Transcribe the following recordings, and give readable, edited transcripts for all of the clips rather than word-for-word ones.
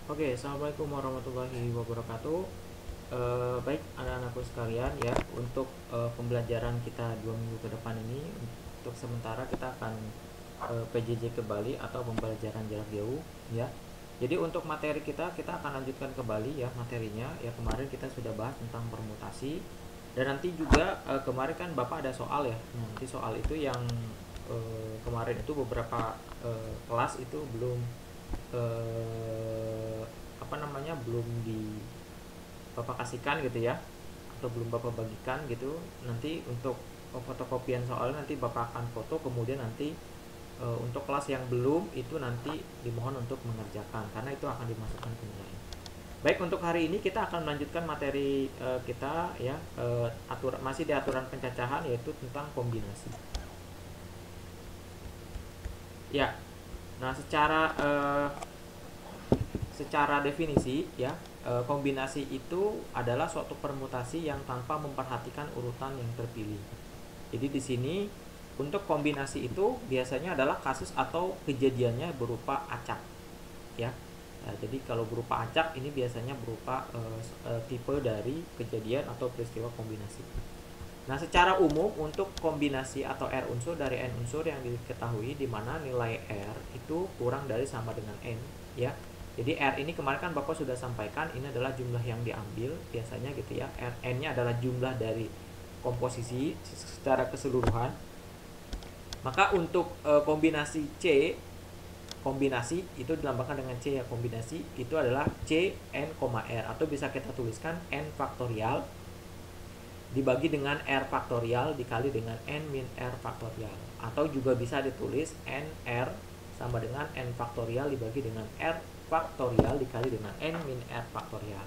Oke, assalamualaikum warahmatullahi wabarakatuh. Baik, anak-anakku sekalian ya, untuk pembelajaran kita 2 minggu ke depan ini, untuk sementara kita akan PJJ ke Bali atau pembelajaran jarak jauh ya. Jadi untuk materi kita akan lanjutkan kembali ya materinya. Ya kemarin kita sudah bahas tentang permutasi dan nanti juga kemarin kan Bapak ada soal ya. Nanti soal itu yang kemarin itu beberapa kelas itu belum eh, belum di Bapak kasihkan gitu ya, atau belum Bapak bagikan gitu. Nanti untuk fotokopian soalnya nanti Bapak akan foto, kemudian nanti untuk kelas yang belum itu nanti dimohon untuk mengerjakan karena itu akan dimasukkan ke nilai. Baik, untuk hari ini kita akan melanjutkan materi kita ya, masih di aturan pencacahan, yaitu tentang kombinasi. Ya, nah secara definisi ya, kombinasi itu adalah suatu permutasi yang tanpa memperhatikan urutan yang terpilih. Jadi di sini untuk kombinasi itu biasanya adalah kasus atau kejadiannya berupa acak ya. Nah, jadi kalau berupa acak ini biasanya berupa tipe dari kejadian atau peristiwa kombinasi. Nah, secara umum untuk kombinasi atau R unsur dari N unsur yang diketahui di mana nilai R itu kurang dari sama dengan N ya. Jadi R ini kemarin kan Bapak sudah sampaikan, ini adalah jumlah yang diambil biasanya gitu ya. N-nya adalah jumlah dari komposisi secara keseluruhan. Maka untuk kombinasi C, kombinasi itu dilambangkan dengan C ya, kombinasi itu adalah C N, R, atau bisa kita tuliskan N faktorial dibagi dengan R faktorial dikali dengan N min R faktorial, atau juga bisa ditulis N R sama dengan N faktorial dibagi dengan R faktorial dikali dengan N min R faktorial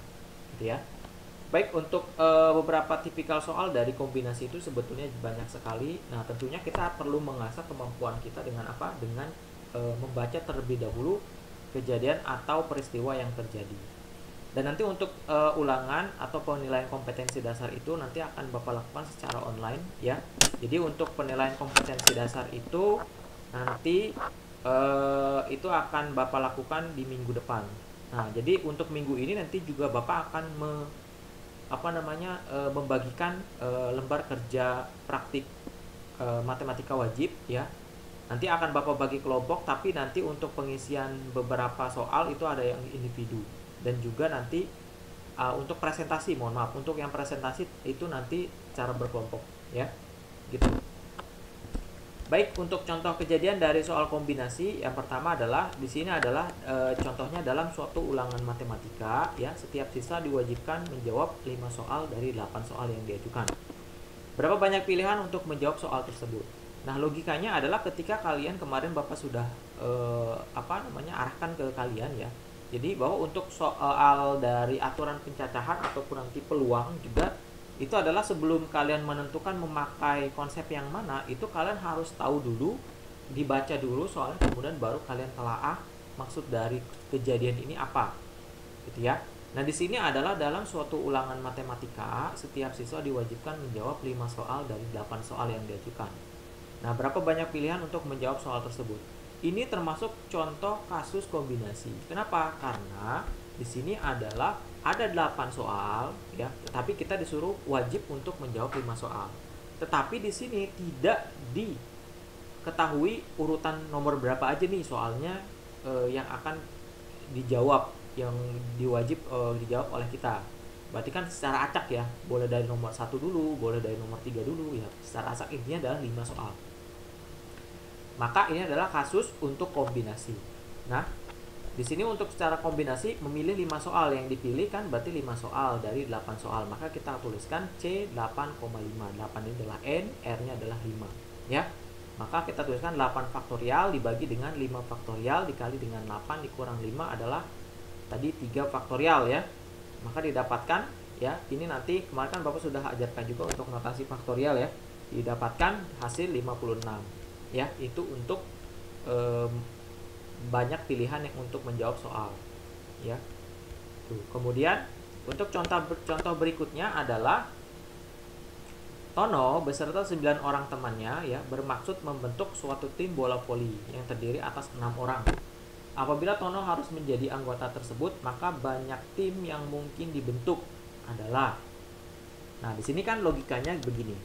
gitu ya. Baik, untuk beberapa tipikal soal dari kombinasi itu sebetulnya banyak sekali. Nah, tentunya kita perlu mengasah kemampuan kita dengan apa? Dengan membaca terlebih dahulu kejadian atau peristiwa yang terjadi. Dan nanti untuk ulangan atau penilaian kompetensi dasar itu nanti akan Bapak lakukan secara online ya. Jadi untuk penilaian kompetensi dasar itu nanti itu akan Bapak lakukan di minggu depan. Nah, jadi untuk minggu ini nanti juga Bapak akan membagikan lembar kerja praktik matematika wajib ya. Nanti akan Bapak bagi kelompok, tapi nanti untuk pengisian beberapa soal itu ada yang individu, dan juga nanti untuk presentasi, mohon maaf, untuk yang presentasi itu nanti cara berkelompok ya, gitu. Baik, untuk contoh kejadian dari soal kombinasi yang pertama adalah di sini adalah contohnya dalam suatu ulangan matematika ya, setiap siswa diwajibkan menjawab 5 soal dari 8 soal yang diajukan. Berapa banyak pilihan untuk menjawab soal tersebut? Nah, logikanya adalah ketika kalian kemarin Bapak sudah arahkan ke kalian ya. Jadi bahwa untuk soal dari aturan pencacahan ataupun nanti peluang juga itu adalah sebelum kalian menentukan memakai konsep yang mana, itu kalian harus tahu dulu, dibaca dulu soalnya, kemudian baru kalian telaah maksud dari kejadian ini apa gitu ya. Nah, di sini adalah dalam suatu ulangan matematika setiap siswa diwajibkan menjawab 5 soal dari 8 soal yang diajukan. Nah, berapa banyak pilihan untuk menjawab soal tersebut? Ini termasuk contoh kasus kombinasi. Kenapa? Karena di sini adalah ada 8 soal ya, tetapi kita disuruh wajib untuk menjawab 5 soal. Tetapi di sini tidak diketahui urutan nomor berapa aja nih soalnya yang akan dijawab, yang dijawab oleh kita. Berarti kan secara acak ya, boleh dari nomor 1 dulu, boleh dari nomor 3 dulu ya. Secara acak intinya adalah 5 soal. Maka ini adalah kasus untuk kombinasi. Nah, di sini untuk secara kombinasi memilih 5 soal, yang dipilih kan berarti 5 soal dari 8 soal. Maka kita tuliskan C 8,5. 8 ini adalah N, R-nya adalah 5 ya. Maka kita tuliskan 8 faktorial dibagi dengan 5 faktorial dikali dengan 8 dikurang 5 adalah tadi 3 faktorial ya. Maka didapatkan ya, ini nanti kemarin kan Bapak sudah ajarkan juga untuk notasi faktorial ya. Didapatkan hasil 56 ya. Itu untuk banyak pilihan yang untuk menjawab soal ya. Tuh. Kemudian untuk contoh berikutnya adalah Tono beserta 9 orang temannya ya bermaksud membentuk suatu tim bola voli yang terdiri atas 6 orang. Apabila Tono harus menjadi anggota tersebut, maka banyak tim yang mungkin dibentuk adalah. Nah, di sini kan logikanya begini.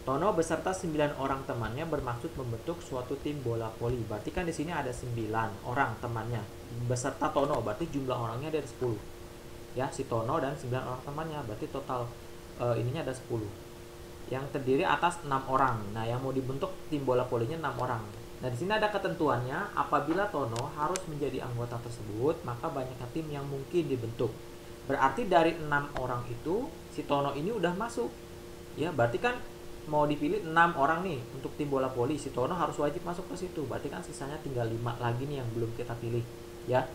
Tono beserta 9 orang temannya bermaksud membentuk suatu tim bola voli. Berarti kan di sini ada 9 orang temannya beserta Tono, berarti jumlah orangnya ada 10. Ya, si Tono dan 9 orang temannya, berarti total ininya ada 10. Yang terdiri atas 6 orang. Nah, yang mau dibentuk tim bola volinya 6 orang. Nah, di sini ada ketentuannya, apabila Tono harus menjadi anggota tersebut, maka banyak tim yang mungkin dibentuk. Berarti dari 6 orang itu, si Tono ini udah masuk. Ya, berarti kan mau dipilih 6 orang nih untuk tim bola voli, si Tono harus wajib masuk ke situ. Berarti kan sisanya tinggal 5 lagi nih yang belum kita pilih, ya.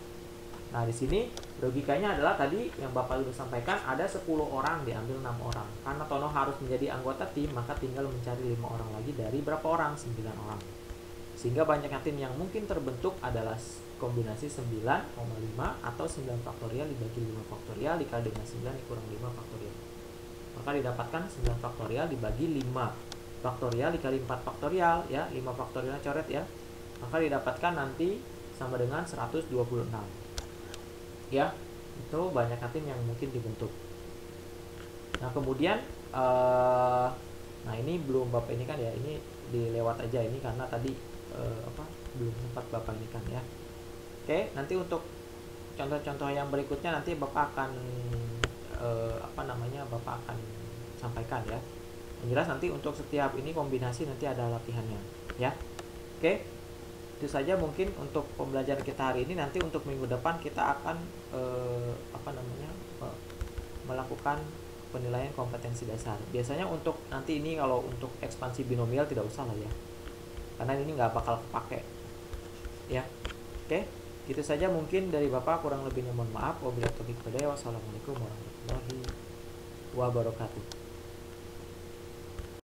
Nah, di sini logikanya adalah tadi yang Bapak sudah sampaikan, ada 10 orang diambil 6 orang. Karena Tono harus menjadi anggota tim, maka tinggal mencari 5 orang lagi dari berapa orang? 9 orang. Sehingga banyak tim yang mungkin terbentuk adalah kombinasi 9,5 atau 9 faktorial dibagi 5 faktorial dikali dengan 9 dikurang 5 faktorial. Maka didapatkan 9 faktorial dibagi 5 faktorial dikali 4 faktorial, ya. 5 faktorialnya coret, ya. Maka didapatkan nanti sama dengan 126. Ya, itu banyak tim yang mungkin dibentuk. Nah, kemudian nah ini belum Bapak ini kan ya, ini dilewat aja ini karena tadi belum sempat Bapak ini kan ya. Oke, nanti untuk contoh-contoh yang berikutnya nanti Bapak akan Bapak akan sampaikan ya. Yang jelas nanti untuk setiap ini kombinasi nanti ada latihannya ya. Oke, itu saja mungkin untuk pembelajaran kita hari ini. Nanti untuk minggu depan kita akan melakukan penilaian kompetensi dasar. Biasanya untuk nanti ini kalau untuk ekspansi binomial tidak usah lah ya, karena ini nggak bakal kepake ya. Oke, itu saja mungkin dari Bapak, kurang lebihnya mohon maaf. Wabillahi taufiq wal hidayah. Wassalamualaikum warahmatullahi wabarakatuh.